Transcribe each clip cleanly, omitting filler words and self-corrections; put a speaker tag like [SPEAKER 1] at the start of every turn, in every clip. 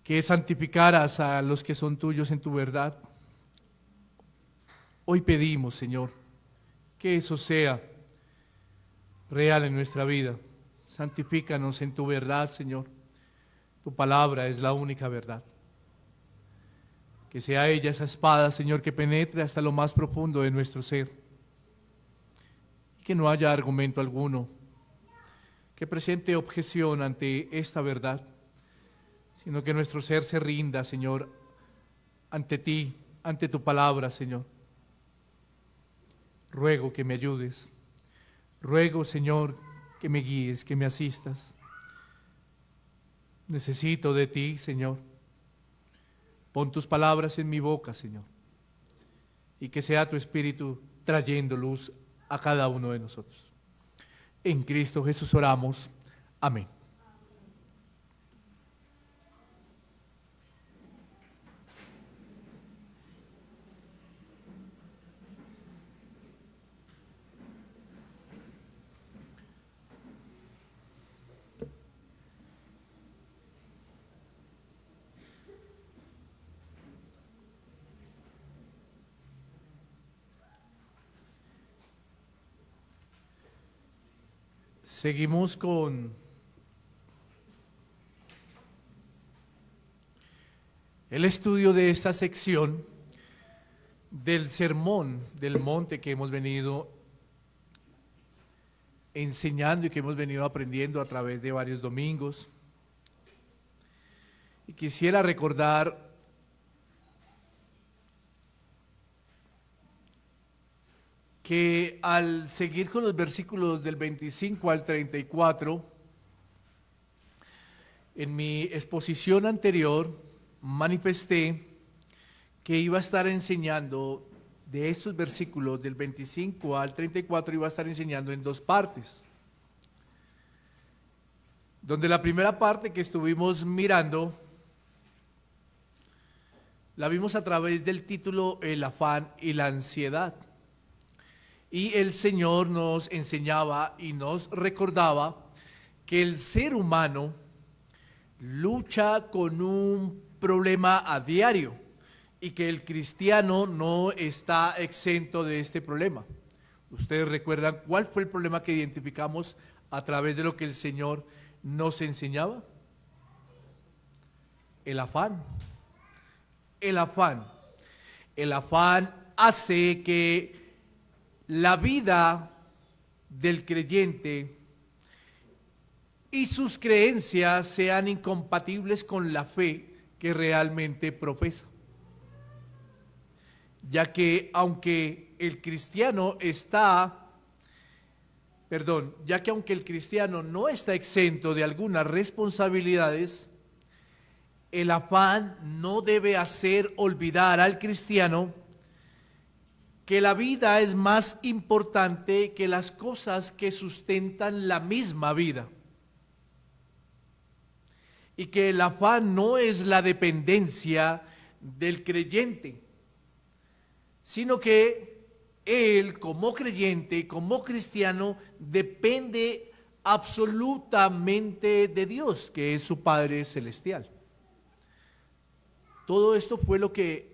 [SPEAKER 1] que santificaras a los que son tuyos en tu verdad. Hoy pedimos, Señor, que eso sea real en nuestra vida. Santifícanos en tu verdad, Señor. Tu palabra es la única verdad. Que sea ella esa espada, Señor, que penetre hasta lo más profundo de nuestro ser. Y que no haya argumento alguno que presente objeción ante esta verdad, sino que nuestro ser se rinda, Señor, ante ti, ante tu palabra, Señor. Ruego que me ayudes. Ruego, Señor, que me guíes, que me asistas. Necesito de ti, Señor. Pon tus palabras en mi boca, Señor, y que sea tu Espíritu trayendo luz a cada uno de nosotros. En Cristo Jesús oramos. Amén. Seguimos con el estudio de esta sección del sermón del monte que hemos venido enseñando y que hemos venido aprendiendo a través de varios domingos. Y quisiera recordar que al seguir con los versículos del 25 al 34, en mi exposición anterior manifesté que iba a estar enseñando de estos versículos del 25 al 34, iba a estar enseñando en dos partes. Donde la primera parte que estuvimos mirando, la vimos a través del título El afán y la ansiedad. Y el Señor nos enseñaba y nos recordaba que el ser humano lucha con un problema a diario y que el cristiano no está exento de este problema. ¿Ustedes recuerdan cuál fue el problema que identificamos a través de lo que el Señor nos enseñaba? El afán. El afán. El afán hace que la vida del creyente y sus creencias sean incompatibles con la fe que realmente profesa. Ya que aunque el cristiano no está exento de algunas responsabilidades, el afán no debe hacer olvidar al cristiano que la vida es más importante que las cosas que sustentan la misma vida. Y que el afán no es la dependencia del creyente, sino que él como creyente, como cristiano, depende absolutamente de Dios, que es su Padre Celestial. Todo esto fue lo que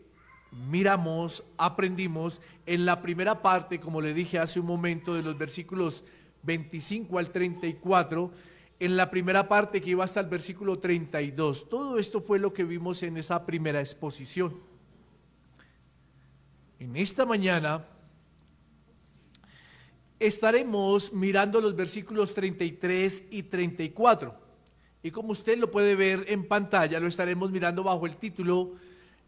[SPEAKER 1] miramos, aprendimos en la primera parte, como le dije hace un momento, de los versículos 25 al 34, en la primera parte que iba hasta el versículo 32. Todo esto fue lo que vimos en esa primera exposición. En esta mañana estaremos mirando los versículos 33 y 34. Y como usted lo puede ver en pantalla, lo estaremos mirando bajo el título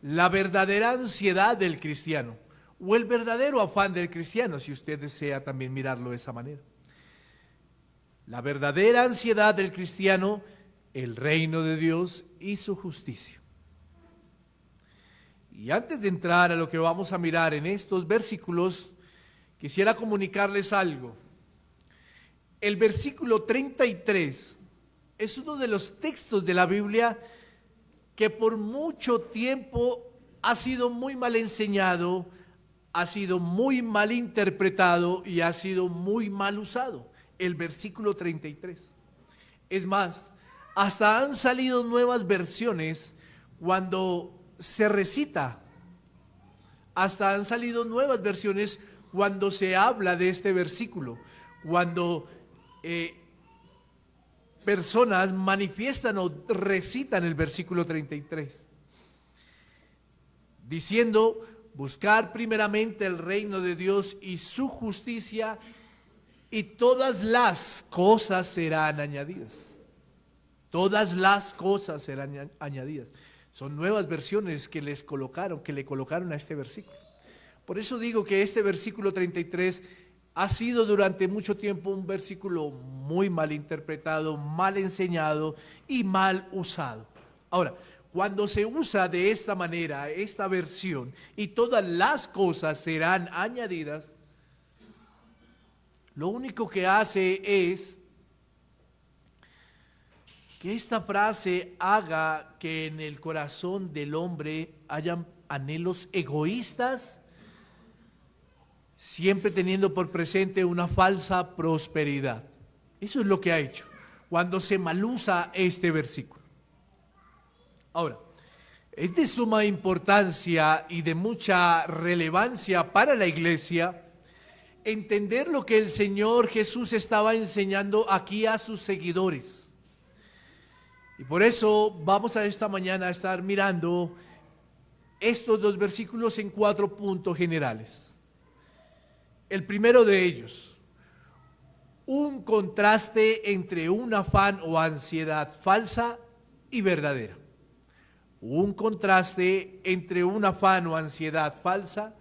[SPEAKER 1] La verdadera ansiedad del cristiano, o el verdadero afán del cristiano, si usted desea también mirarlo de esa manera. La verdadera ansiedad del cristiano, el reino de Dios y su justicia. Y antes de entrar a lo que vamos a mirar en estos versículos, quisiera comunicarles algo. El versículo 33 es uno de los textos de la Biblia que por mucho tiempo ha sido muy mal enseñado, ha sido muy mal interpretado y ha sido muy mal usado. El versículo 33. Es más, hasta han salido nuevas versiones cuando se recita. Hasta han salido nuevas versiones cuando se habla de este versículo, cuando personas manifiestan o recitan el versículo 33, diciendo: buscar primeramente el reino de Dios y su justicia, y todas las cosas serán añadidas. Todas las cosas serán añadidas. Son nuevas versiones que le colocaron a este versículo. Por eso digo que este versículo 33 ha sido durante mucho tiempo un versículo muy mal interpretado, mal enseñado y mal usado. Ahora, cuando se usa de esta manera, esta versión, y todas las cosas serán añadidas, lo único que hace es que esta frase haga que en el corazón del hombre hayan anhelos egoístas, siempre teniendo por presente una falsa prosperidad. Eso es lo que ha hecho cuando se malusa este versículo. Ahora, es de suma importancia y de mucha relevancia para la iglesia entender lo que el Señor Jesús estaba enseñando aquí a sus seguidores. Y por eso vamos a esta mañana a estar mirando estos dos versículos en 4 puntos generales. El primero de ellos, un contraste entre un afán o ansiedad falsa y verdadera. Un contraste entre un afán o ansiedad falsa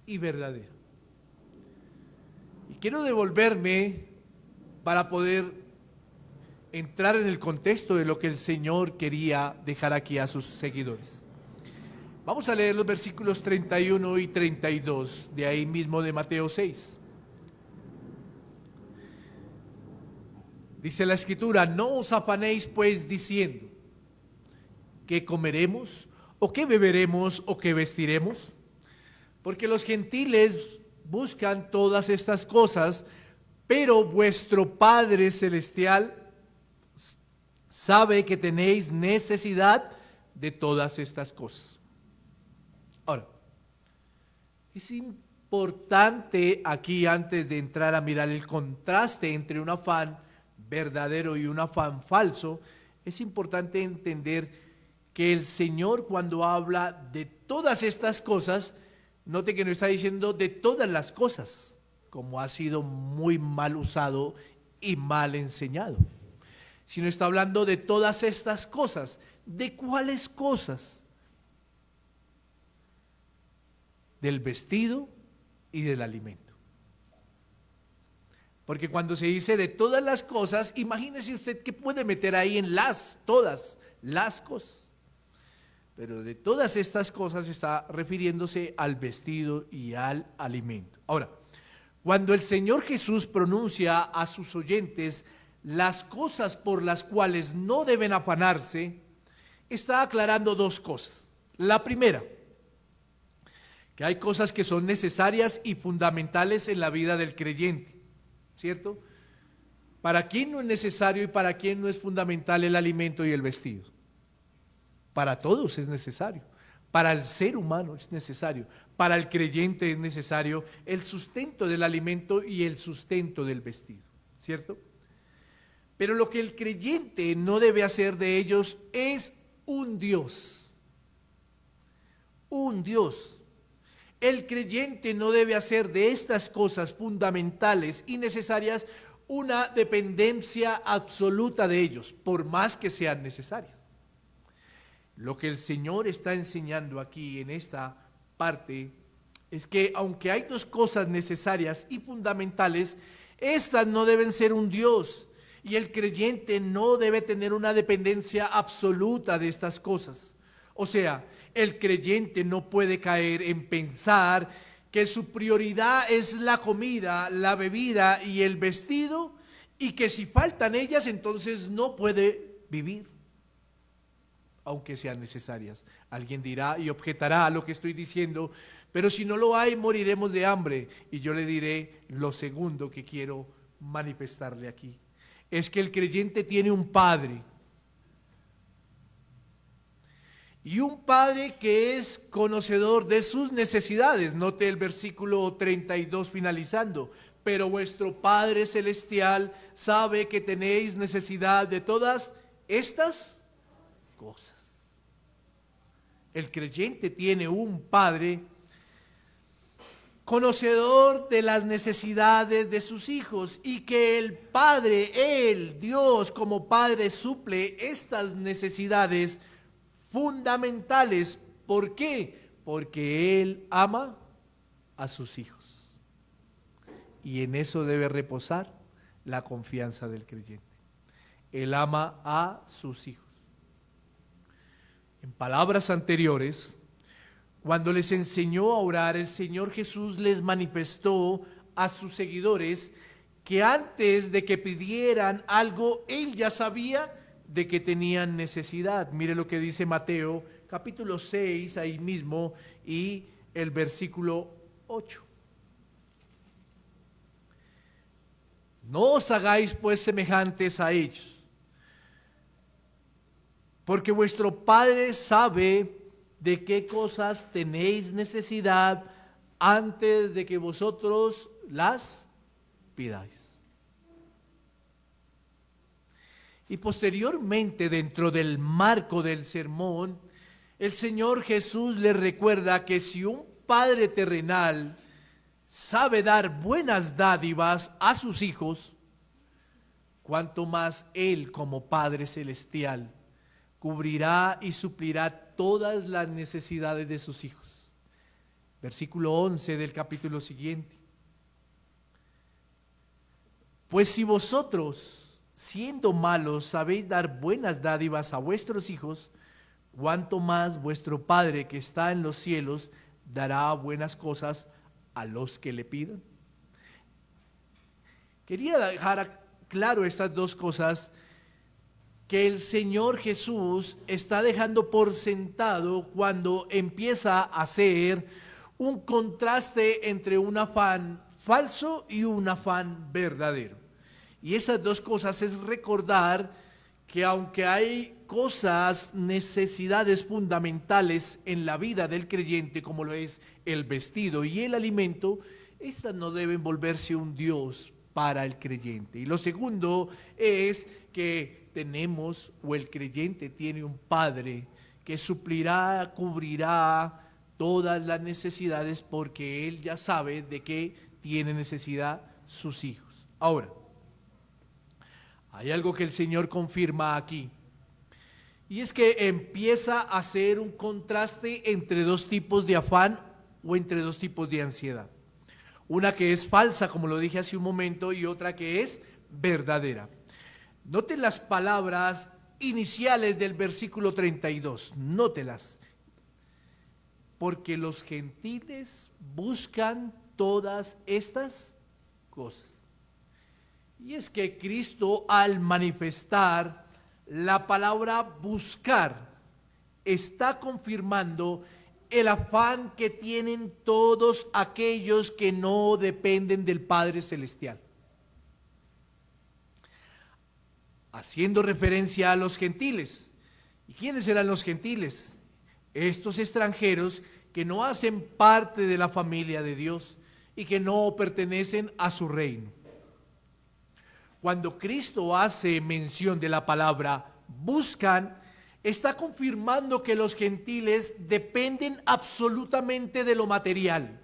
[SPEAKER 1] y verdadera. Y quiero devolverme para poder entrar en el contexto de lo que el Señor quería dejar aquí a sus seguidores. Vamos a leer los versículos 31 y 32 de ahí mismo de Mateo 6. Dice la Escritura: no os afanéis pues diciendo, ¿qué comeremos? ¿O qué beberemos? ¿O qué vestiremos? Porque los gentiles buscan todas estas cosas, pero vuestro Padre Celestial sabe que tenéis necesidad de todas estas cosas. Ahora, es importante aquí, antes de entrar a mirar el contraste entre un afán verdadero y un afán falso, es importante entender que el Señor, cuando habla de todas estas cosas, note que no está diciendo de todas las cosas, como ha sido muy mal usado y mal enseñado, sino está hablando de todas estas cosas. ¿De cuáles cosas? Del vestido y del alimento. Porque cuando se dice de todas las cosas, imagínese usted que puede meter ahí en todas las cosas. Pero de todas estas cosas está refiriéndose al vestido y al alimento. Ahora, cuando el Señor Jesús pronuncia a sus oyentes las cosas por las cuales no deben afanarse, está aclarando dos cosas. La primera, que hay cosas que son necesarias y fundamentales en la vida del creyente, ¿cierto? ¿Para quién no es necesario y para quién no es fundamental el alimento y el vestido? Para todos es necesario. Para el ser humano es necesario. Para el creyente es necesario el sustento del alimento y el sustento del vestido, ¿cierto? Pero lo que el creyente no debe hacer de ellos es un Dios. Un Dios. El creyente no debe hacer de estas cosas fundamentales y necesarias una dependencia absoluta de ellos, por más que sean necesarias. Lo que el Señor está enseñando aquí en esta parte es que aunque hay dos cosas necesarias y fundamentales, estas no deben ser un Dios. Y el creyente no debe tener una dependencia absoluta de estas cosas. O sea, el creyente no puede caer en pensar que su prioridad es la comida, la bebida y el vestido, y que si faltan ellas, entonces no puede vivir, aunque sean necesarias. Alguien dirá y objetará a lo que estoy diciendo: pero si no lo hay, moriremos de hambre. Y yo le diré lo segundo que quiero manifestarle aquí. Es que el creyente tiene un Padre. y un Padre que es conocedor de sus necesidades. Note el versículo 32 finalizando. Pero vuestro Padre Celestial sabe que tenéis necesidad de todas estas cosas. El creyente tiene un Padre conocedor de las necesidades de sus hijos, y que el Padre, Él, Dios como Padre, suple estas necesidades fundamentales. ¿Por qué? Porque Él ama a sus hijos. Y en eso debe reposar la confianza del creyente. Él ama a sus hijos. En palabras anteriores, cuando les enseñó a orar, el Señor Jesús les manifestó a sus seguidores que antes de que pidieran algo, Él ya sabía de que tenían necesidad. Mire lo que dice Mateo, capítulo 6, ahí mismo, y el versículo 8. No os hagáis pues semejantes a ellos, porque vuestro Padre sabe de qué cosas tenéis necesidad antes de que vosotros las pidáis. Y posteriormente, dentro del marco del sermón, el Señor Jesús les recuerda que si un Padre terrenal sabe dar buenas dádivas a sus hijos, cuanto más Él como Padre Celestial cubrirá y suplirá todas las necesidades de sus hijos. Versículo 11 del capítulo siguiente. Pues si vosotros, siendo malos, sabéis dar buenas dádivas a vuestros hijos, cuánto más vuestro Padre que está en los cielos dará buenas cosas a los que le pidan. Quería dejar claro estas dos cosas que el Señor Jesús está dejando por sentado cuando empieza a hacer un contraste entre un afán falso y un afán verdadero. Y esas dos cosas es recordar que aunque hay cosas, necesidades fundamentales en la vida del creyente, como lo es el vestido y el alimento, estas no deben volverse un Dios para el creyente. Y lo segundo es que tenemos, o el creyente tiene un Padre que suplirá, cubrirá todas las necesidades, porque Él ya sabe de qué tiene necesidad sus hijos. Ahora, hay algo que el Señor confirma aquí, y es que empieza a hacer un contraste entre dos tipos de afán o entre dos tipos de ansiedad. Una que es falsa, como lo dije hace un momento, y otra que es verdadera. Noten las palabras iniciales del versículo 32, nótelas. Porque los gentiles buscan todas estas cosas. Y es que Cristo, al manifestar la palabra buscar, está confirmando el afán que tienen todos aquellos que no dependen del Padre Celestial. Haciendo referencia a los gentiles. ¿Y quiénes eran los gentiles? Estos extranjeros que no hacen parte de la familia de Dios y que no pertenecen a su reino. Cuando Cristo hace mención de la palabra buscan, está confirmando que los gentiles dependen absolutamente de lo material.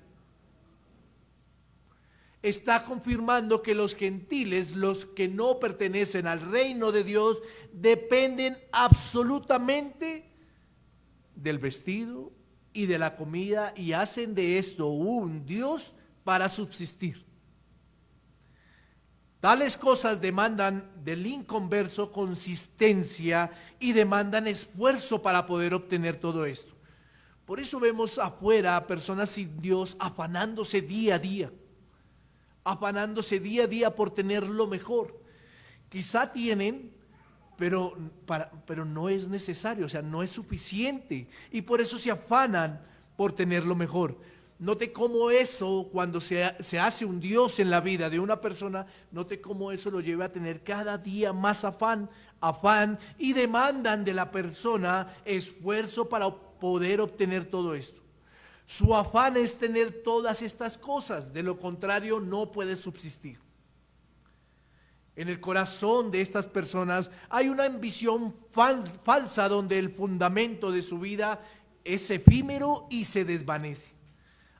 [SPEAKER 1] Está confirmando que los gentiles, los que no pertenecen al reino de Dios, dependen absolutamente del vestido y de la comida, y hacen de esto un Dios para subsistir. Tales cosas demandan del inconverso consistencia y demandan esfuerzo para poder obtener todo esto. Por eso vemos afuera personas sin Dios afanándose día a día por tener lo mejor. Quizá tienen, pero no es necesario, o sea, no es suficiente, y por eso se afanan por tener lo mejor. Note cómo eso, cuando se hace un Dios en la vida de una persona, note cómo eso lo lleva a tener cada día más afán afán y demandan de la persona esfuerzo para poder obtener todo esto. Su afán es tener todas estas cosas, de lo contrario no puede subsistir. En el corazón de estas personas hay una ambición falsa donde el fundamento de su vida es efímero y se desvanece,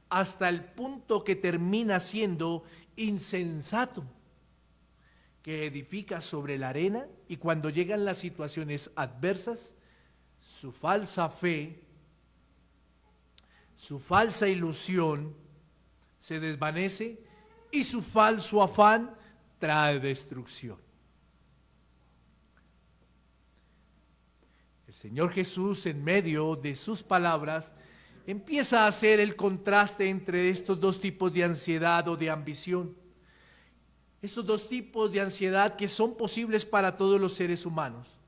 [SPEAKER 1] hasta el punto que termina siendo insensato, que edifica sobre la arena, y cuando llegan las situaciones adversas, su falsa fe, su falsa ilusión se desvanece y su falso afán trae destrucción. El Señor Jesús, en medio de sus palabras, empieza a hacer el contraste entre estos dos tipos de ansiedad o de ambición. Estos dos tipos de ansiedad que son posibles para todos los seres humanos,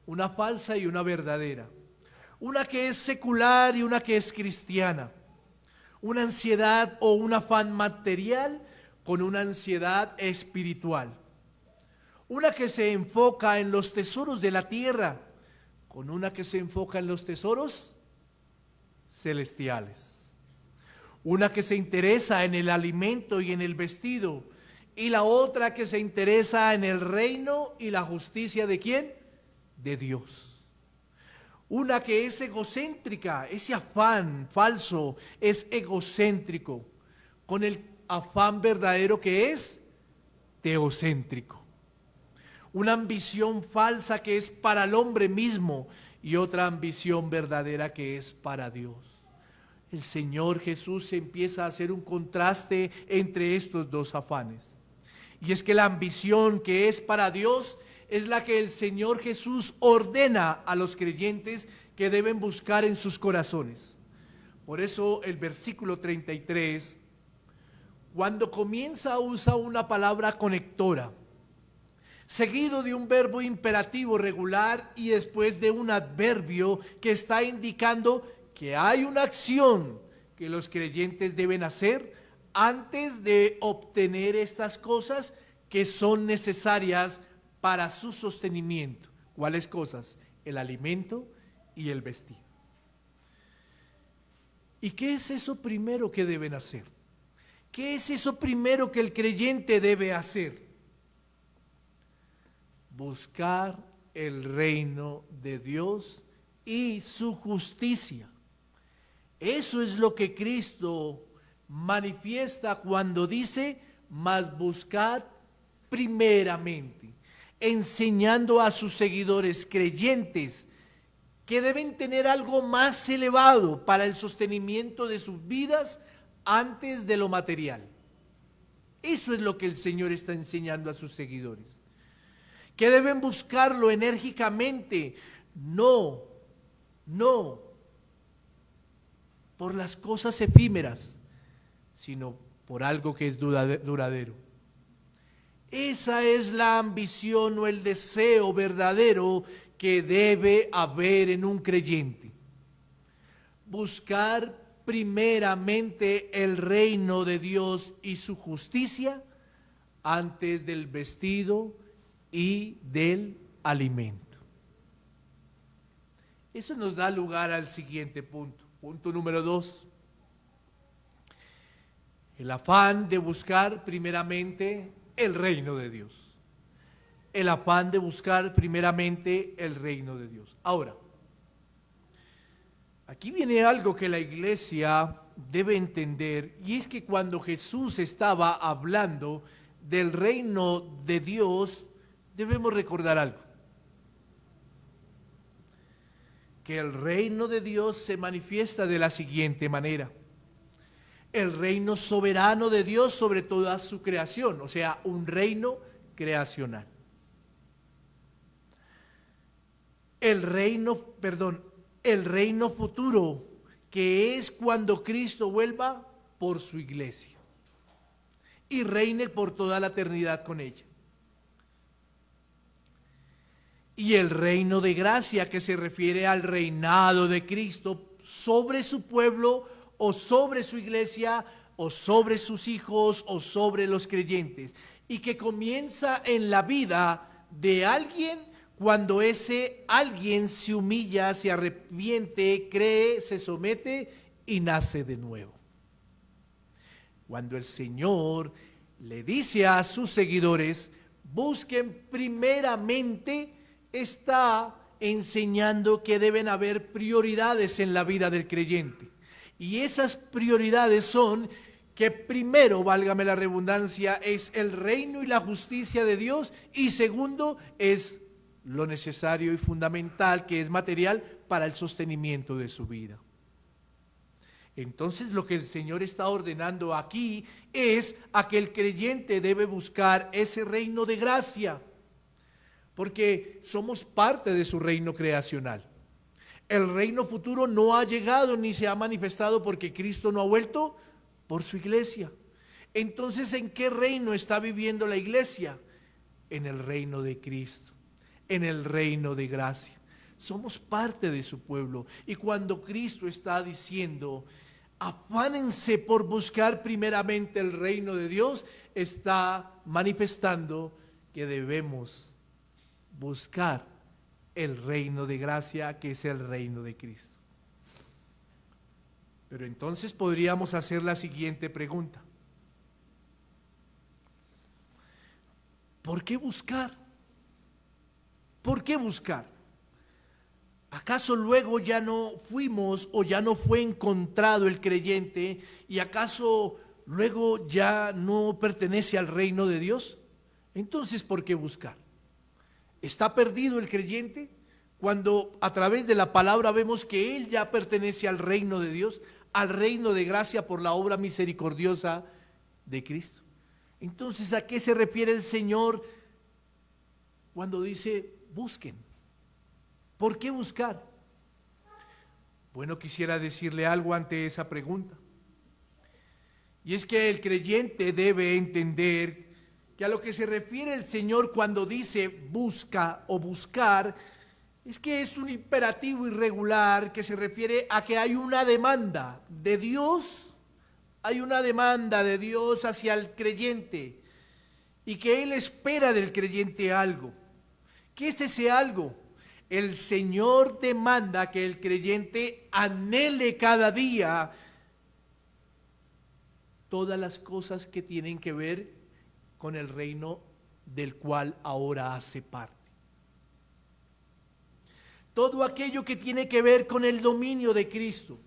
[SPEAKER 1] una falsa y una verdadera, una que es secular y una que es cristiana, una ansiedad o un afán material con una ansiedad espiritual, una que se enfoca en los tesoros de la tierra con una que se enfoca en los tesoros celestiales, una que se interesa en el alimento y en el vestido, y la otra que se interesa en el reino y la justicia ¿de quién? De Dios. Una que es egocéntrica, ese afán falso es egocéntrico, con el afán verdadero que es teocéntrico. Una ambición falsa que es para el hombre mismo y otra ambición verdadera que es para Dios. El Señor Jesús empieza a hacer un contraste entre estos dos afanes. Y es que la ambición que es para Dios es la que el Señor Jesús ordena a los creyentes que deben buscar en sus corazones. Por eso el versículo 33, cuando comienza, usa una palabra conectora, seguido de un verbo imperativo regular y después de un adverbio que está indicando que hay una acción que los creyentes deben hacer antes de obtener estas cosas que son necesarias para su sostenimiento. ¿Cuáles cosas? El alimento y el vestir. ¿Y qué es eso primero que deben hacer? ¿Qué es eso primero que el creyente debe hacer? Buscar el reino de Dios y su justicia. Eso es lo que Cristo manifiesta cuando dice, mas buscad primeramente, enseñando a sus seguidores creyentes que deben tener algo más elevado para el sostenimiento de sus vidas antes de lo material. Eso es lo que el Señor está enseñando a sus seguidores, que deben buscarlo enérgicamente, no por las cosas efímeras, sino por algo que es duradero. Esa es la ambición o el deseo verdadero que debe haber en un creyente. Buscar primeramente el reino de Dios y su justicia antes del vestido y del alimento. Eso nos da lugar al siguiente punto. Punto número 2. El afán de buscar primeramente el reino de Dios. El afán de buscar primeramente el reino de Dios. Ahora, aquí viene algo que la iglesia debe entender, y es que cuando Jesús estaba hablando del reino de Dios, debemos recordar algo. Que el reino de Dios se manifiesta de la siguiente manera. El reino soberano de Dios sobre toda su creación, o sea, un reino creacional. El reino futuro, que es cuando Cristo vuelva por su iglesia y reine por toda la eternidad con ella. Y el reino de gracia, que se refiere al reinado de Cristo sobre su pueblo o sobre su iglesia o sobre sus hijos o sobre los creyentes, y que comienza en la vida de alguien cuando ese alguien se humilla, se arrepiente, cree, se somete y nace de nuevo. Cuando el Señor le dice a sus seguidores, busquen primeramente, está enseñando que deben haber prioridades en la vida del creyente. Y esas prioridades son que primero, válgame la redundancia, es el reino y la justicia de Dios, y segundo es lo necesario y fundamental, que es material para el sostenimiento de su vida. Entonces lo que el Señor está ordenando aquí es a que el creyente debe buscar ese reino de gracia, porque somos parte de su reino creacional. El reino futuro no ha llegado ni se ha manifestado porque Cristo no ha vuelto por su iglesia. Entonces, ¿en qué reino está viviendo la iglesia? En el reino de Cristo, en el reino de gracia. Somos parte de su pueblo. Y cuando Cristo está diciendo, afánense por buscar primeramente el reino de Dios, está manifestando que debemos buscar el reino de gracia, que es el reino de Cristo. Pero entonces podríamos hacer la siguiente pregunta: ¿por qué buscar? ¿Por qué buscar? ¿Acaso luego ya no fuimos o ya no fue encontrado el creyente y acaso luego ya no pertenece al reino de Dios? Entonces, ¿por qué buscar? ¿Está perdido el creyente cuando a través de la palabra vemos que él ya pertenece al reino de Dios, al reino de gracia por la obra misericordiosa de Cristo? Entonces, ¿a qué se refiere el Señor cuando dice busquen? ¿Por qué buscar? Bueno, quisiera decirle algo ante esa pregunta. Y es que el creyente debe entender que a lo que se refiere el Señor cuando dice busca o buscar, es que es un imperativo irregular que se refiere a que hay una demanda de Dios, hay una demanda de Dios hacia el creyente y que Él espera del creyente algo. ¿Qué es ese algo? El Señor demanda que el creyente anhele cada día todas las cosas que tienen que ver con el reino del cual ahora hace parte. Todo aquello que tiene que ver con el dominio de Cristo.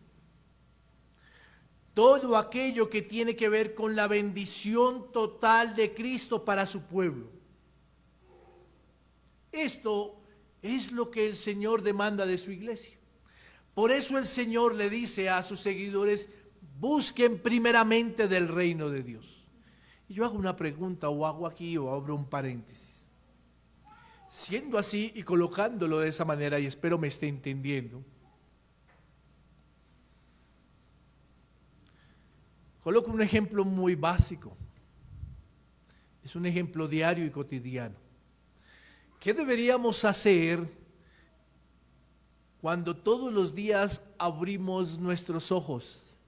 [SPEAKER 1] Todo aquello que tiene que ver con la bendición total de Cristo para su pueblo. Esto es lo que el Señor demanda de su iglesia. Por eso el Señor le dice a sus seguidores, busquen primeramente del reino de Dios. Y yo hago una pregunta, o hago aquí, o abro un paréntesis. Siendo así y colocándolo de esa manera, y espero me esté entendiendo, coloco un ejemplo muy básico. Es un ejemplo diario y cotidiano. ¿Qué deberíamos hacer cuando todos los días abrimos nuestros ojos?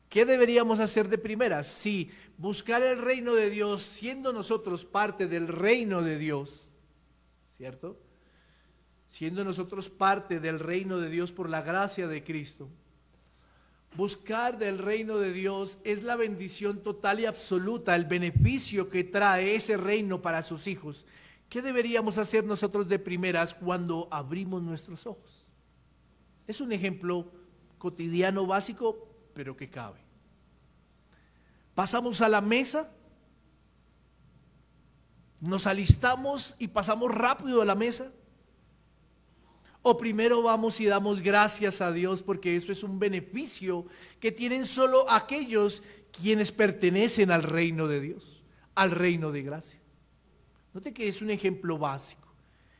[SPEAKER 1] ¿Qué deberíamos hacer de primera? Sí, buscar el reino de Dios, siendo nosotros parte del reino de Dios, ¿cierto? Siendo nosotros parte del reino de Dios por la gracia de Cristo. Buscar del reino de Dios es la bendición total y absoluta, el beneficio que trae ese reino para sus hijos. ¿Qué deberíamos hacer nosotros de primeras cuando abrimos nuestros ojos? Es un ejemplo cotidiano básico, pero que cabe. Pasamos a la mesa, nos alistamos y pasamos rápido a la mesa. O primero vamos y damos gracias a Dios porque eso es un beneficio que tienen solo aquellos quienes pertenecen al reino de Dios, al reino de gracia. Note que es un ejemplo básico.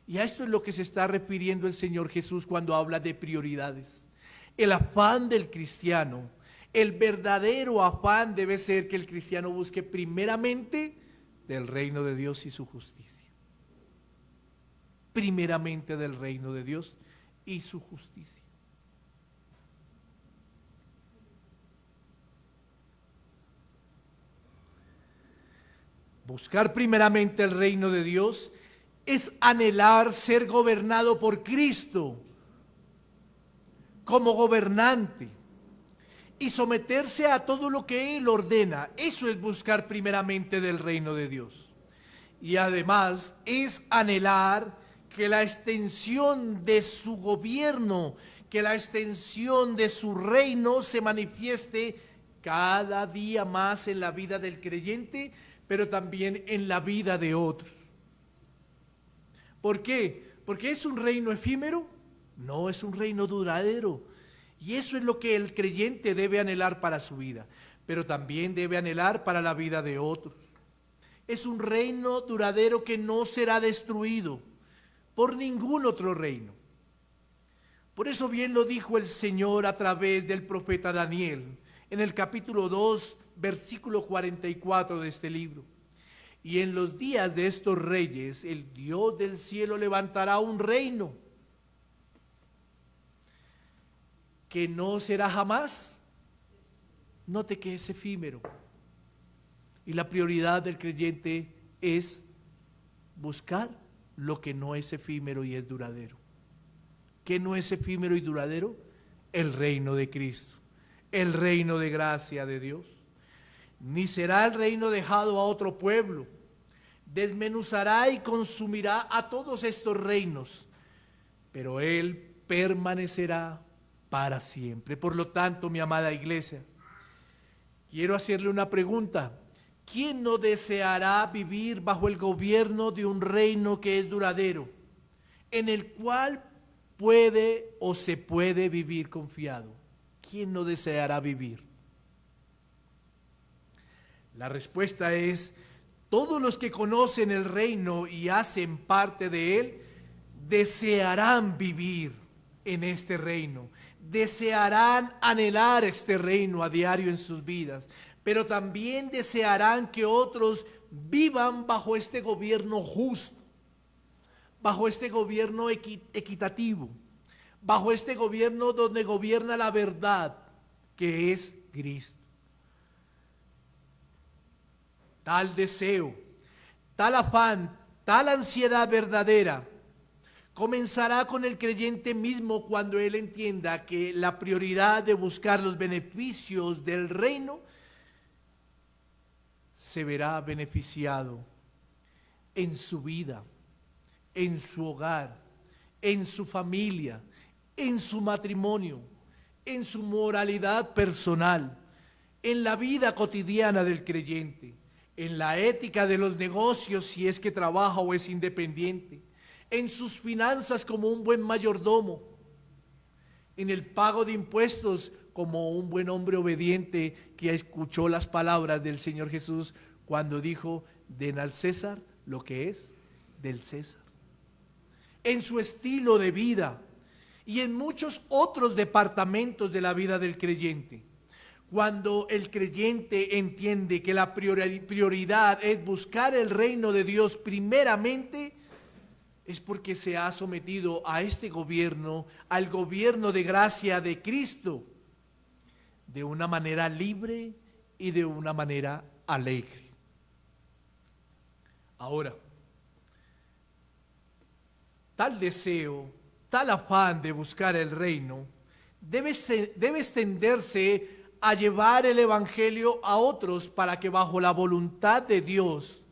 [SPEAKER 1] Y a esto es lo que se está refiriendo el Señor Jesús cuando habla de prioridades. El afán del cristiano, el verdadero afán debe ser que el cristiano busque primeramente del reino de Dios y su justicia. Primeramente del reino de Dios y su justicia. Buscar primeramente el reino de Dios es anhelar ser gobernado por Cristo como gobernante y someterse a todo lo que Él ordena. Eso es buscar primeramente del reino de Dios. Y además es anhelar que la extensión de su gobierno, que la extensión de su reino se manifieste cada día más en la vida del creyente, pero también en la vida de otros. ¿Por qué? ¿Porque es un reino efímero? No, es un reino duradero. Y eso es lo que el creyente debe anhelar para su vida, pero también debe anhelar para la vida de otros. Es un reino duradero que no será destruido por ningún otro reino. Por eso bien lo dijo el Señor a través del profeta Daniel en el capítulo 2, versículo 44 de este libro. Y en los días de estos reyes, el Dios del cielo levantará un reino que no será jamás. Note que es efímero. Y la prioridad del creyente es buscar lo que no es efímero y es duradero. ¿Qué no es efímero y duradero? El reino de Cristo, el reino de gracia de Dios. Ni será el reino dejado a otro pueblo. Desmenuzará y consumirá a todos estos reinos, pero Él permanecerá para siempre. Por lo tanto, mi amada iglesia, quiero hacerle una pregunta. ¿Quién no deseará vivir bajo el gobierno de un reino que es duradero, en el cual puede o se puede vivir confiado? ¿Quién no deseará vivir? La respuesta es: todos los que conocen el reino y hacen parte de él, desearán vivir en este reino, desearán anhelar este reino a diario en sus vidas, pero también desearán que otros vivan bajo este gobierno justo, bajo este gobierno equitativo, bajo este gobierno donde gobierna la verdad, que es Cristo. Tal deseo, tal afán, tal ansiedad verdadera comenzará con el creyente mismo cuando él entienda que la prioridad de buscar los beneficios del reino se verá beneficiado en su vida, en su hogar, en su familia, en su matrimonio, en su moralidad personal, en la vida cotidiana del creyente, en la ética de los negocios si es que trabaja o es independiente, en sus finanzas como un buen mayordomo, en el pago de impuestos como un buen hombre obediente que escuchó las palabras del Señor Jesús cuando dijo: den al César lo que es del César. En su estilo de vida y en muchos otros departamentos de la vida del creyente. Cuando el creyente entiende que la prioridad es buscar el reino de Dios primeramente, es porque se ha sometido a este gobierno, al gobierno de gracia de Cristo, de una manera libre y de una manera alegre. Ahora, tal deseo, tal afán de buscar el reino debe extenderse a llevar el evangelio a otros para que bajo la voluntad de Dios,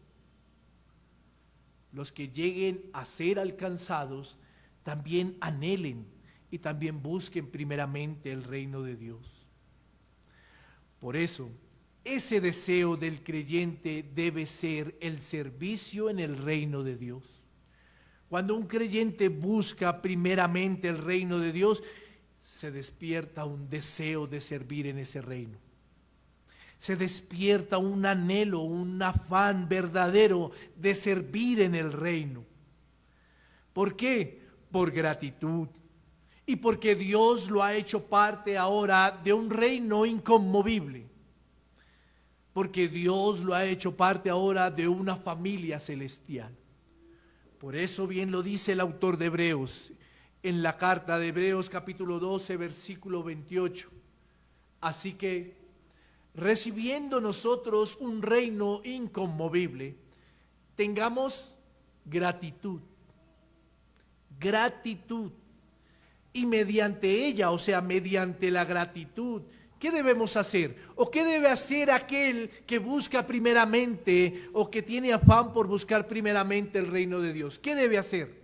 [SPEAKER 1] los que lleguen a ser alcanzados también anhelen y también busquen primeramente el reino de Dios. Por eso, ese deseo del creyente debe ser el servicio en el reino de Dios. Cuando un creyente busca primeramente el reino de Dios, se despierta un deseo de servir en ese reino. Se despierta un anhelo, un afán verdadero de servir en el reino. ¿Por qué? Por gratitud. Y porque Dios lo ha hecho parte ahora de un reino inconmovible. Porque Dios lo ha hecho parte ahora de una familia celestial. Por eso bien lo dice el autor de Hebreos, en la carta de Hebreos capítulo 12, versículo 28. Así que, recibiendo nosotros un reino inconmovible, tengamos gratitud. Gratitud. Y mediante ella, o sea, mediante la gratitud, ¿qué debemos hacer? ¿O qué debe hacer aquel que busca primeramente o que tiene afán por buscar primeramente el reino de Dios? ¿Qué debe hacer?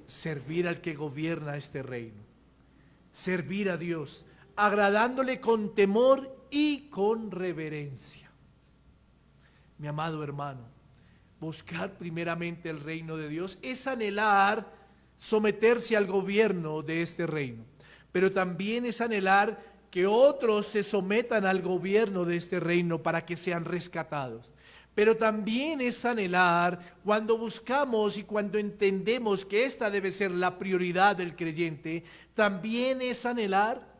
[SPEAKER 1] Servir al que gobierna este reino. Servir a Dios, agradándole con temor y con reverencia. Mi amado hermano, buscar primeramente el reino de Dios es anhelar someterse al gobierno de este reino, pero también es anhelar que otros se sometan al gobierno de este reino para que sean rescatados. Pero también es anhelar, cuando buscamos y cuando entendemos que esta debe ser la prioridad del creyente, también es anhelar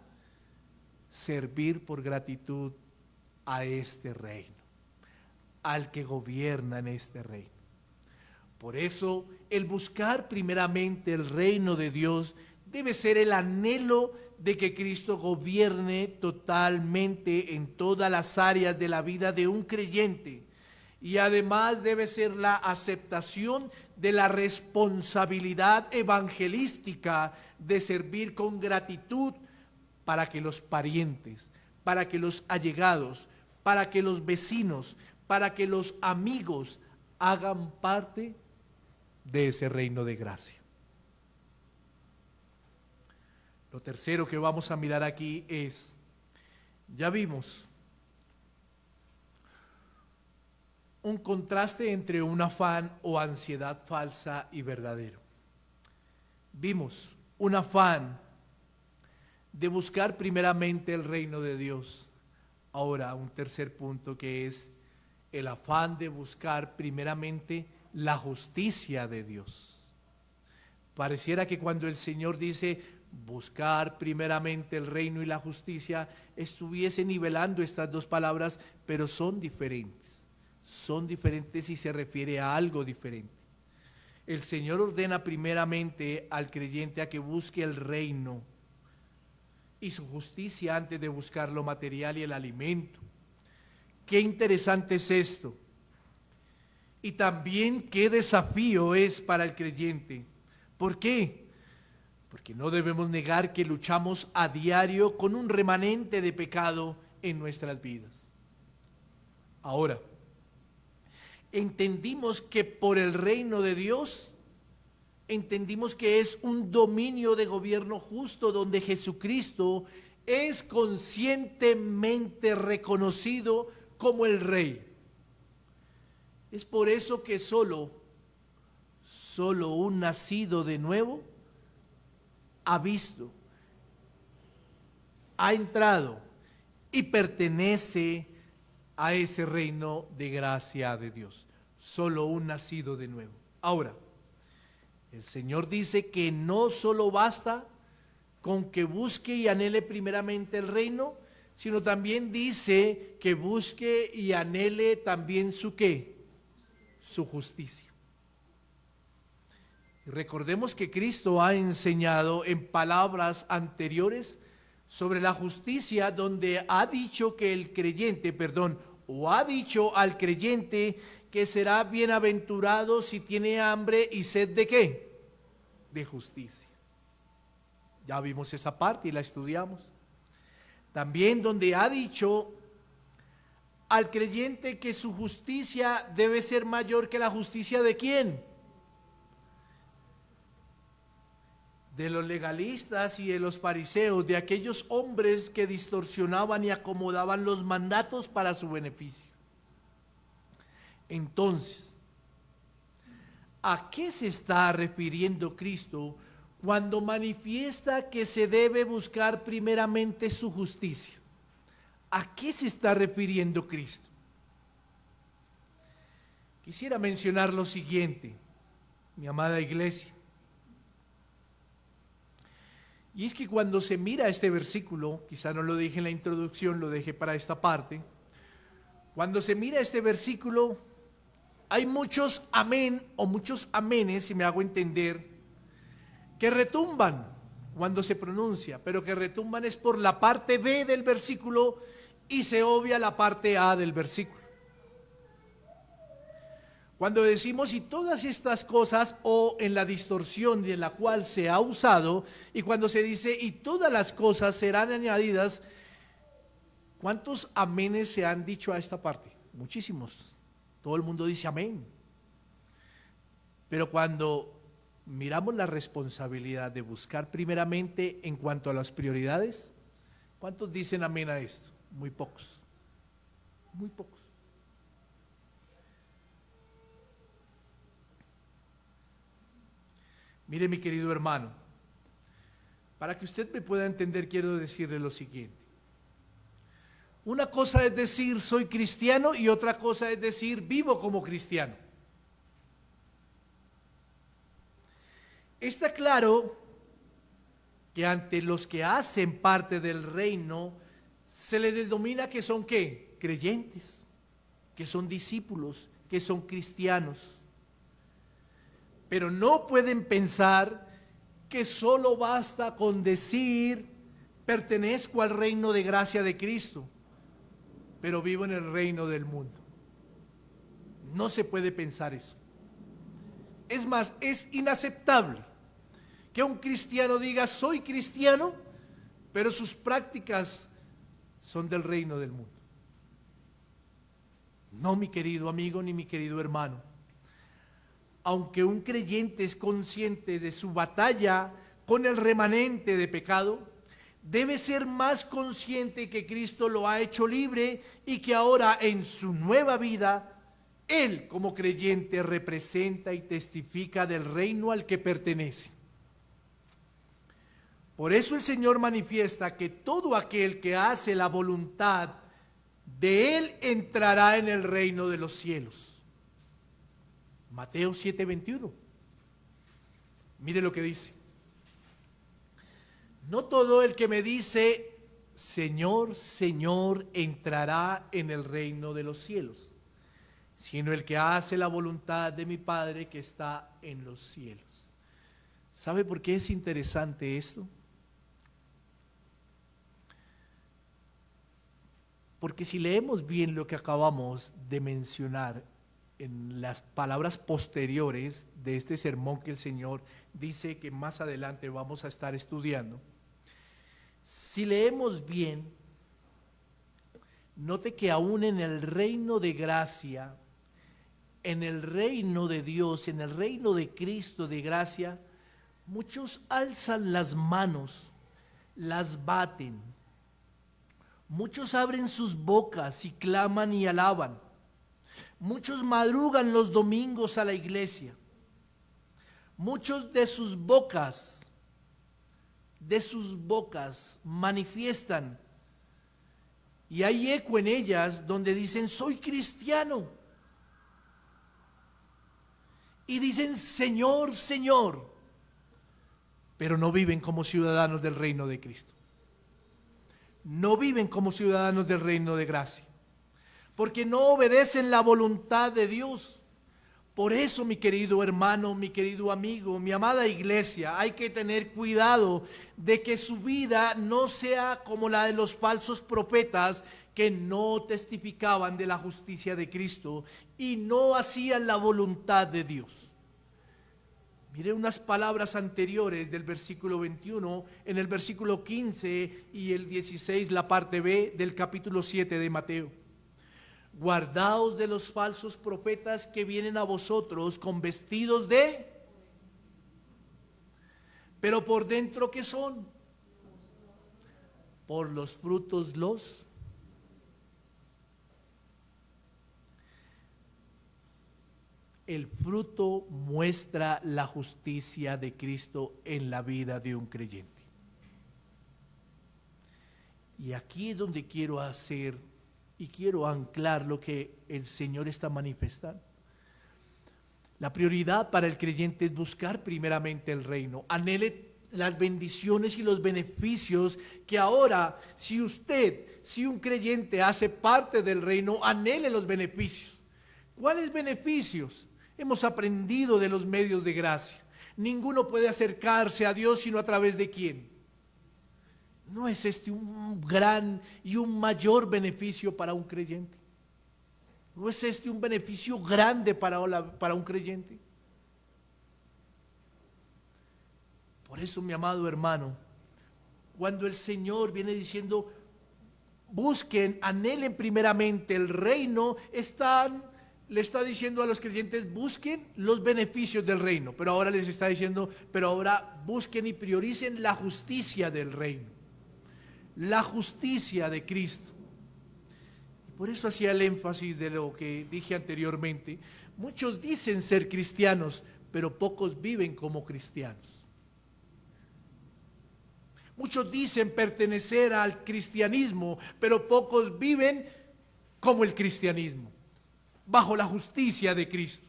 [SPEAKER 1] servir por gratitud a este reino, al que gobierna en este reino. Por eso, el buscar primeramente el reino de Dios debe ser el anhelo de que Cristo gobierne totalmente en todas las áreas de la vida de un creyente. Y además debe ser la aceptación de la responsabilidad evangelística de servir con gratitud para que los parientes, para que los allegados, para que los vecinos, para que los amigos hagan parte de ese reino de gracia. Lo tercero que vamos a mirar aquí es, ya vimos un contraste entre un afán o ansiedad falsa y verdadero. Vimos un afán de buscar primeramente el reino de Dios. Ahora, un tercer punto que es el afán de buscar primeramente la justicia de Dios. Pareciera que cuando el Señor dice buscar primeramente el reino y la justicia, estuviese nivelando estas dos palabras, pero son diferentes. Son diferentes y se refiere a algo diferente. El Señor ordena primeramente al creyente a que busque el reino y su justicia antes de buscar lo material y el alimento. Qué interesante es esto. Y también qué desafío es para el creyente. ¿Por qué? Porque no debemos negar que luchamos a diario con un remanente de pecado en nuestras vidas. Ahora, entendimos que por el reino de Dios, entendimos que es un dominio de gobierno justo donde Jesucristo es conscientemente reconocido como el Rey. Es por eso que solo un nacido de nuevo ha visto, ha entrado y pertenece a ese reino de gracia de Dios. Solo un nacido de nuevo. Ahora, el Señor dice que no solo basta con que busque y anhele primeramente el reino, sino también dice que busque y anhele también su ¿qué? Su justicia. Y recordemos que Cristo ha enseñado en palabras anteriores sobre la justicia, donde ha dicho que el creyente, o ha dicho al creyente que será bienaventurado si tiene hambre y sed de ¿qué? De justicia. Ya vimos esa parte y la estudiamos. También donde ha dicho al creyente que su justicia debe ser mayor que la justicia ¿de quién? De los legalistas y de los fariseos, de aquellos hombres que distorsionaban y acomodaban los mandatos para su beneficio. Entonces, ¿a qué se está refiriendo Cristo cuando manifiesta que se debe buscar primeramente su justicia? ¿A qué se está refiriendo Cristo? Quisiera mencionar lo siguiente, mi amada iglesia. Y es que cuando se mira este versículo, quizá no lo dije en la introducción, lo dejé para esta parte. Cuando se mira este versículo, hay muchos amén o muchos amenes, si me hago entender, que retumban cuando se pronuncia, pero que retumban es por la parte B del versículo y se obvia la parte A del versículo. Cuando decimos y todas estas cosas, o en la distorsión de la cual se ha usado, y cuando se dice y todas las cosas serán añadidas, ¿cuántos amenes se han dicho a esta parte? Muchísimos. Todo el mundo dice amén. Pero cuando miramos la responsabilidad de buscar primeramente en cuanto a las prioridades, ¿cuántos dicen amén a esto? Muy pocos. Muy pocos. Mire, mi querido hermano, para que usted me pueda entender, quiero decirle lo siguiente. Una cosa es decir soy cristiano y otra cosa es decir vivo como cristiano. Está claro que ante los que hacen parte del reino se les denomina que son ¿qué? Creyentes, que son discípulos, que son cristianos. Pero no pueden pensar que solo basta con decir pertenezco al reino de gracia de Cristo, pero vivo en el reino del mundo. No se puede pensar eso. Es más, es inaceptable que un cristiano diga soy cristiano, pero sus prácticas son del reino del mundo. No, mi querido amigo ni mi querido hermano. Aunque un creyente es consciente de su batalla con el remanente de pecado, debe ser más consciente que Cristo lo ha hecho libre y que ahora en su nueva vida, él como creyente representa y testifica del reino al que pertenece. Por eso el Señor manifiesta que todo aquel que hace la voluntad de Él entrará en el reino de los cielos. Mateo 7:21. Mire lo que dice. No todo el que me dice, Señor, Señor, entrará en el reino de los cielos, sino el que hace la voluntad de mi Padre que está en los cielos. ¿Sabe por qué es interesante esto? Porque si leemos bien lo que acabamos de mencionar en las palabras posteriores de este sermón que el Señor dice que más adelante vamos a estar estudiando, si leemos bien, note que aún en el reino de gracia, en el reino de Dios, en el reino de Cristo de gracia, muchos alzan las manos, las baten, muchos abren sus bocas y claman y alaban. Muchos madrugan los domingos a la iglesia. Muchos de sus bocas manifiestan. Y hay eco en ellas donde dicen, soy cristiano. Y dicen, Señor, Señor. Pero no viven como ciudadanos del reino de Cristo. No viven como ciudadanos del reino de gracia. Porque no obedecen la voluntad de Dios. Por eso, mi querido hermano, mi querido amigo, mi amada iglesia, hay que tener cuidado de que su vida no sea como la de los falsos profetas que no testificaban de la justicia de Cristo y no hacían la voluntad de Dios. Mire unas palabras anteriores del versículo 21, en el versículo 15 y el 16, la parte B del capítulo 7 de Mateo. Guardaos de los falsos profetas que vienen a vosotros con vestidos de, pero por dentro ¿qué son? Por los frutos los. El fruto muestra la justicia de Cristo en la vida de un creyente. Y aquí es donde quiero hacer y quiero anclar lo que el Señor está manifestando. La prioridad para el creyente es buscar primeramente el reino. Anhele las bendiciones y los beneficios que ahora, si un creyente hace parte del reino, anhele los beneficios. ¿Cuáles beneficios? Hemos aprendido de los medios de gracia. Ninguno puede acercarse a Dios sino a través de ¿quién? ¿No es este un gran y un mayor beneficio para un creyente? ¿No es este un beneficio grande para un creyente? Por eso, mi amado hermano, cuando el Señor viene diciendo, busquen, anhelen primeramente el reino, le está diciendo a los creyentes, busquen los beneficios del reino, pero ahora les está diciendo, pero ahora busquen y prioricen la justicia del reino, la justicia de Cristo. Y por eso hacía el énfasis de lo que dije anteriormente. Muchos dicen ser cristianos, pero pocos viven como cristianos. Muchos dicen pertenecer al cristianismo, pero pocos viven como el cristianismo, bajo la justicia de Cristo.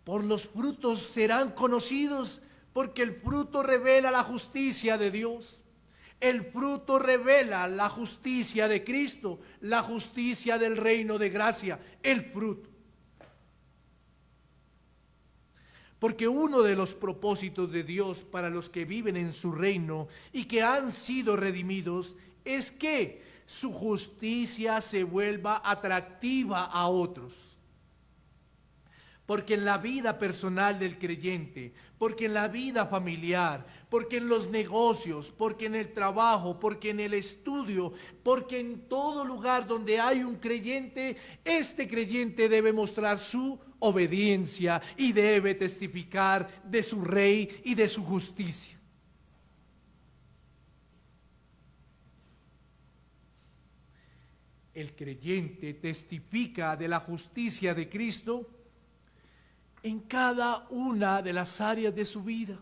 [SPEAKER 1] Por los frutos serán conocidos, porque el fruto revela la justicia de Dios. El fruto revela la justicia de Cristo, la justicia del reino de gracia, el fruto. Porque uno de los propósitos de Dios para los que viven en su reino y que han sido redimidos es que su justicia se vuelva atractiva a otros. Porque en la vida personal del creyente, porque en la vida familiar, porque en los negocios, porque en el trabajo, porque en el estudio, porque en todo lugar donde hay un creyente, este creyente debe mostrar su obediencia y debe testificar de su rey y de su justicia. El creyente testifica de la justicia de Cristo en cada una de las áreas de su vida.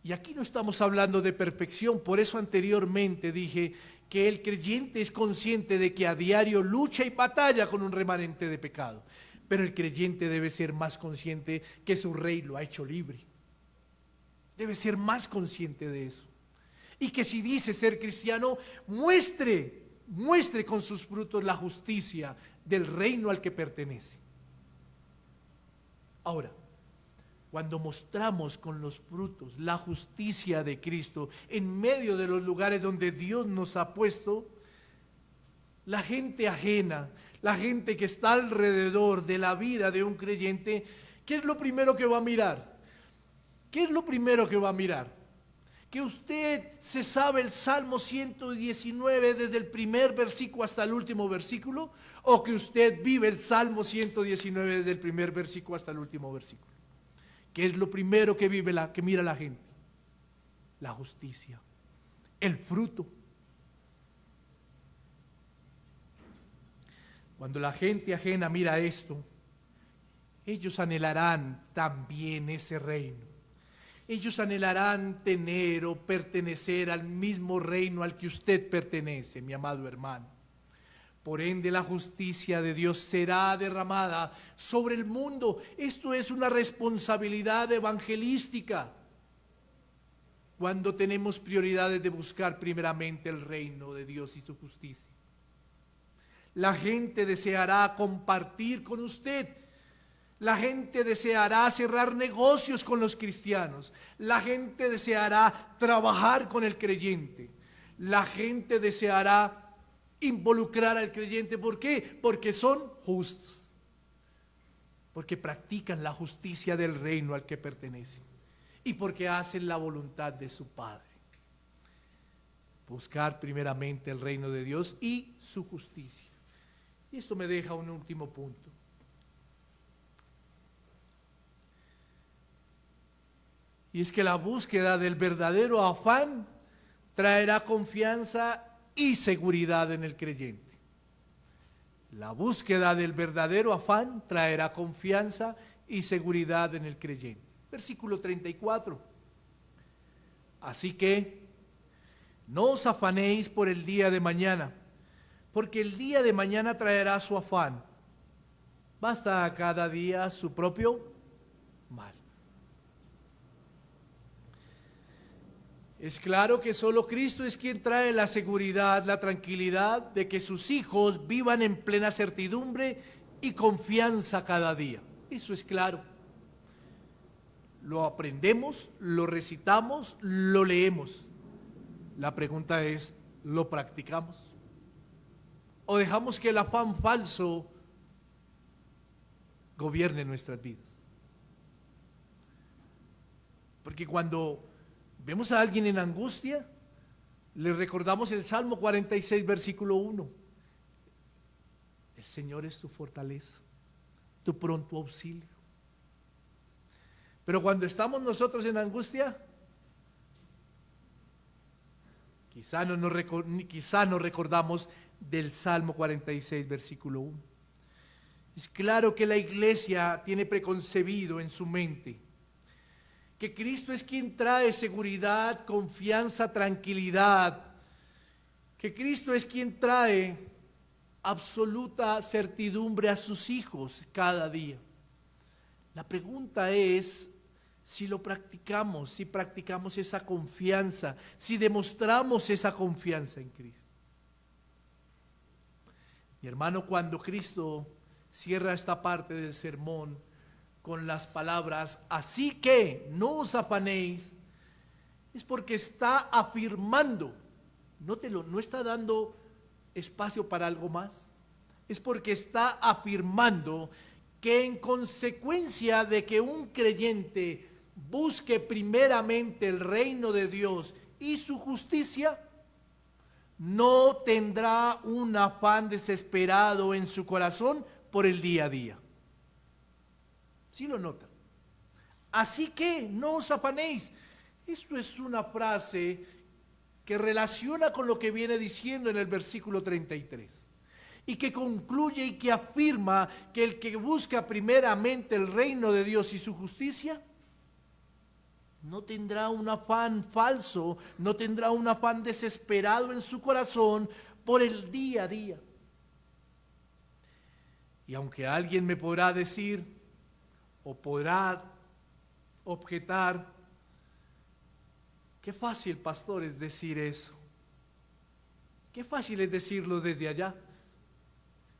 [SPEAKER 1] Y aquí no estamos hablando de perfección, por eso anteriormente dije que el creyente es consciente de que a diario lucha y batalla con un remanente de pecado, pero el creyente debe ser más consciente que su rey lo ha hecho libre. Debe ser más consciente de eso. Y que si dice ser cristiano, muestre con sus frutos la justicia del reino al que pertenece. Ahora, cuando mostramos con los frutos la justicia de Cristo en medio de los lugares donde Dios nos ha puesto, la gente ajena, la gente que está alrededor de la vida de un creyente, ¿qué es lo primero que va a mirar? ¿Qué es lo primero que va a mirar? Que usted se sabe el Salmo 119 desde el primer versículo hasta el último versículo, o que usted vive el Salmo 119 desde el primer versículo hasta el último versículo. ¿Qué es lo primero que mira la gente? La justicia, el fruto. Cuando la gente ajena mira esto, ellos anhelarán también ese reino. Ellos anhelarán tener o pertenecer al mismo reino al que usted pertenece, mi amado hermano. Por ende, la justicia de Dios será derramada sobre el mundo. Esto es una responsabilidad evangelística. Cuando tenemos prioridades de buscar primeramente el reino de Dios y su justicia. La gente deseará compartir con usted. La gente deseará cerrar negocios con los cristianos. La gente deseará trabajar con el creyente. La gente deseará involucrar al creyente. ¿Por qué? Porque son justos. Porque practican la justicia del reino al que pertenecen. Y porque hacen la voluntad de su Padre. Buscar primeramente el reino de Dios y su justicia. Y esto me deja un último punto. Y es que la búsqueda del verdadero afán traerá confianza y seguridad en el creyente. La búsqueda del verdadero afán traerá confianza y seguridad en el creyente. Versículo 34. Así que no os afanéis por el día de mañana, porque el día de mañana traerá su afán. Basta a cada día su propio mal. Es claro que solo Cristo es quien trae la seguridad, la tranquilidad de que sus hijos vivan en plena certidumbre y confianza cada día. Eso es claro. Lo aprendemos, lo recitamos, lo leemos. La pregunta es, ¿lo practicamos? ¿O dejamos que el afán falso gobierne nuestras vidas? Porque cuando vemos a alguien en angustia, le recordamos el Salmo 46, versículo 1. El Señor es tu fortaleza, tu pronto auxilio. Pero cuando estamos nosotros en angustia, quizá no recordamos del Salmo 46, versículo 1. Es claro que la iglesia tiene preconcebido en su mente que Cristo es quien trae seguridad, confianza, tranquilidad, que Cristo es quien trae absoluta certidumbre a sus hijos cada día. La pregunta es si lo practicamos, si practicamos esa confianza, si demostramos esa confianza en Cristo. Mi hermano, cuando Cristo cierra esta parte del sermón con las palabras, así que no os afanéis, es porque está afirmando, no está dando espacio para algo más, es porque está afirmando que en consecuencia de que un creyente busque primeramente el reino de Dios y su justicia, no tendrá un afán desesperado en su corazón por el día a día. ¿Sí lo notan? Así que no os afanéis. Esto es una frase que relaciona con lo que viene diciendo en el versículo 33 y que concluye y que afirma que el que busca primeramente el reino de Dios y su justicia no tendrá un afán falso, no tendrá un afán desesperado en su corazón por el día a día. Y aunque alguien me podrá decir o podrá objetar, qué fácil, pastor, es decir eso. Qué fácil es decirlo desde allá.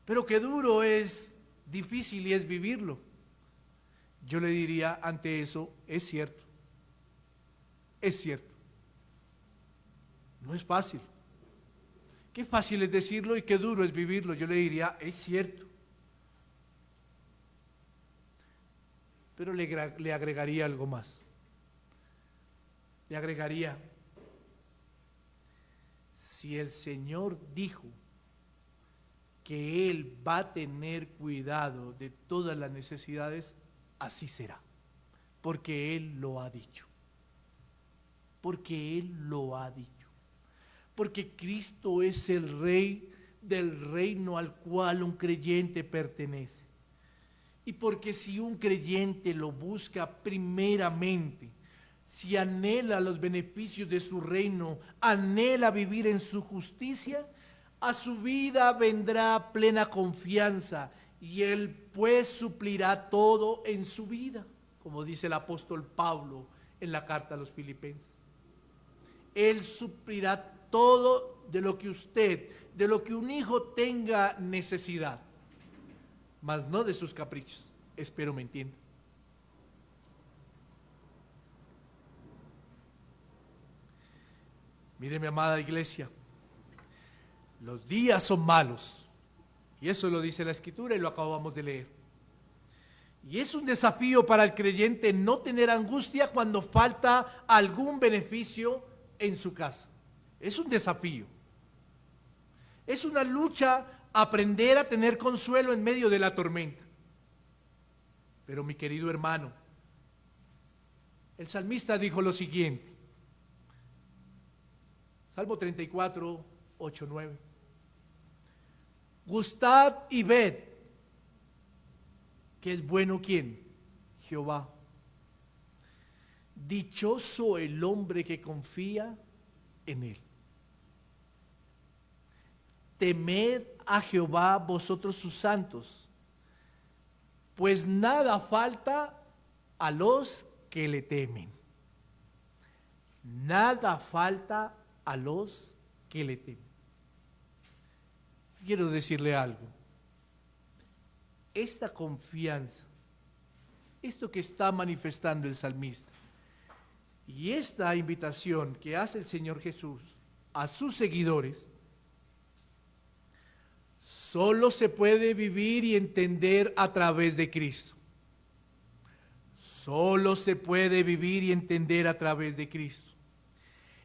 [SPEAKER 1] Pero qué duro es, difícil y es vivirlo. Yo le diría ante eso, es cierto. Es cierto. No es fácil. Qué fácil es decirlo y qué duro es vivirlo. Yo le diría, es cierto. Pero le agregaría algo más. Le agregaría, si el Señor dijo que Él va a tener cuidado de todas las necesidades, así será. Porque Él lo ha dicho. Porque Él lo ha dicho. Porque Cristo es el Rey del reino al cual un creyente pertenece. Y porque si un creyente lo busca primeramente, si anhela los beneficios de su reino, anhela vivir en su justicia, a su vida vendrá plena confianza y Él pues suplirá todo en su vida, como dice el apóstol Pablo en la carta a los Filipenses. Él suplirá todo de lo que de lo que un hijo tenga necesidad, mas no de sus caprichos. Espero me entienda. Mire, mi amada iglesia, los días son malos, y eso lo dice la Escritura y lo acabamos de leer. Y es un desafío para el creyente no tener angustia cuando falta algún beneficio en su casa. Es un desafío. Es una lucha aprender a tener consuelo en medio de la tormenta. Pero mi querido hermano, el salmista dijo lo siguiente. Salmo 34, 8, 9. Gustad y ved que es bueno ¿quién? Jehová. Dichoso el hombre que confía en él. Temed a Jehová vosotros sus santos, pues nada falta a los que le temen. Nada falta a los que le temen. Quiero decirle algo. Esta confianza, esto que está manifestando el salmista, y esta invitación que hace el Señor Jesús a sus seguidores, solo se puede vivir y entender a través de Cristo. Solo se puede vivir y entender a través de Cristo.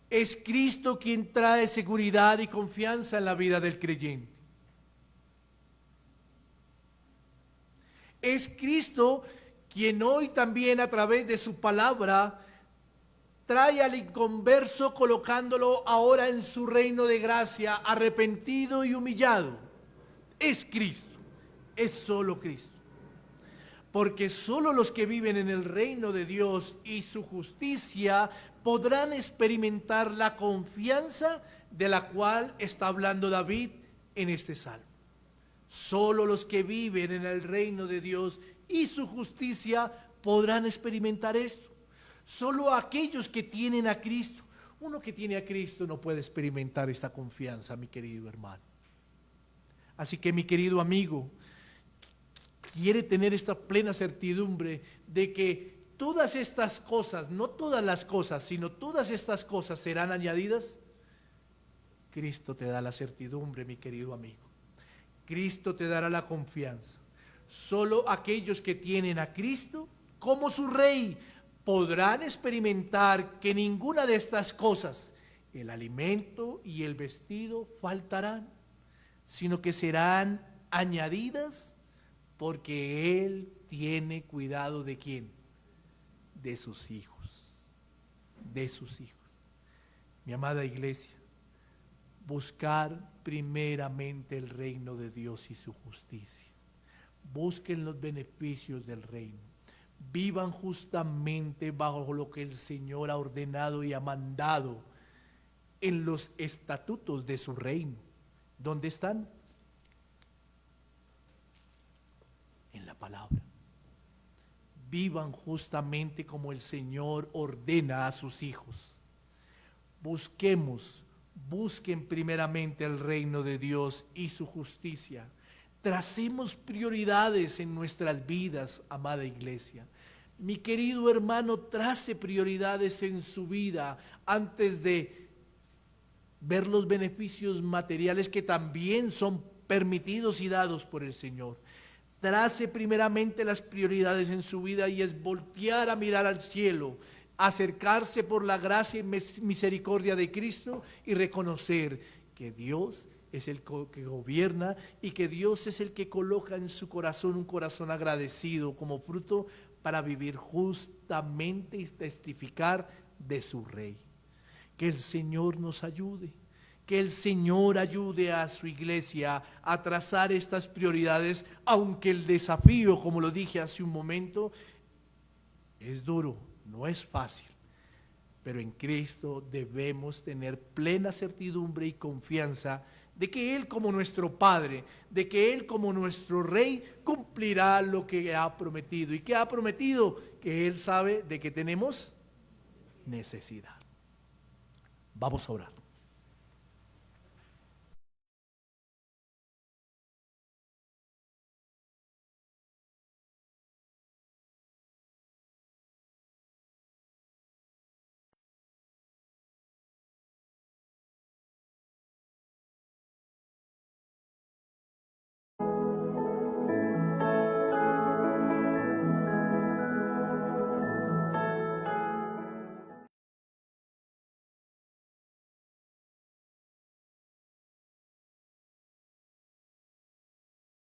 [SPEAKER 1] Es Cristo quien trae seguridad y confianza en la vida del creyente. Es Cristo quien hoy también a través de su palabra trae al inconverso colocándolo ahora en su reino de gracia, arrepentido y humillado. Es Cristo, es solo Cristo. Porque solo los que viven en el reino de Dios y su justicia podrán experimentar la confianza de la cual está hablando David en este salmo. Solo los que viven en el reino de Dios y su justicia podrán experimentar esto. Solo aquellos que tienen a Cristo. Uno que tiene a Cristo no puede experimentar esta confianza, mi querido hermano. Así que, mi querido amigo, quiere tener esta plena certidumbre de que todas estas cosas, no todas las cosas, sino todas estas cosas serán añadidas. Cristo te da la certidumbre, mi querido amigo. Cristo te dará la confianza. Solo aquellos que tienen a Cristo como su Rey podrán experimentar que ninguna de estas cosas, el alimento y el vestido, faltarán, sino que serán añadidas porque Él tiene cuidado ¿de quién? De sus hijos, de sus hijos. Mi amada iglesia, buscar primeramente el reino de Dios y su justicia. Busquen los beneficios del reino. Vivan justamente bajo lo que el Señor ha ordenado y ha mandado en los estatutos de su reino. ¿Dónde están? En la palabra. Vivan justamente como el Señor ordena a sus hijos. Busquen primeramente el reino de Dios y su justicia. Tracemos prioridades en nuestras vidas, amada iglesia. Mi querido hermano, trace prioridades en su vida antes de ver los beneficios materiales que también son permitidos y dados por el Señor. Trace primeramente las prioridades en su vida y es voltear a mirar al cielo, acercarse por la gracia y misericordia de Cristo y reconocer que Dios es el que gobierna y que Dios es el que coloca en su corazón un corazón agradecido como fruto para vivir justamente y testificar de su Rey. Que el Señor nos ayude, que el Señor ayude a su iglesia a trazar estas prioridades, aunque el desafío, como lo dije hace un momento, es duro, no es fácil. Pero en Cristo debemos tener plena certidumbre y confianza de que Él como nuestro Padre, de que Él como nuestro Rey cumplirá lo que ha prometido. ¿Y qué ha prometido? Que Él sabe de que tenemos necesidad. Vamos a orar.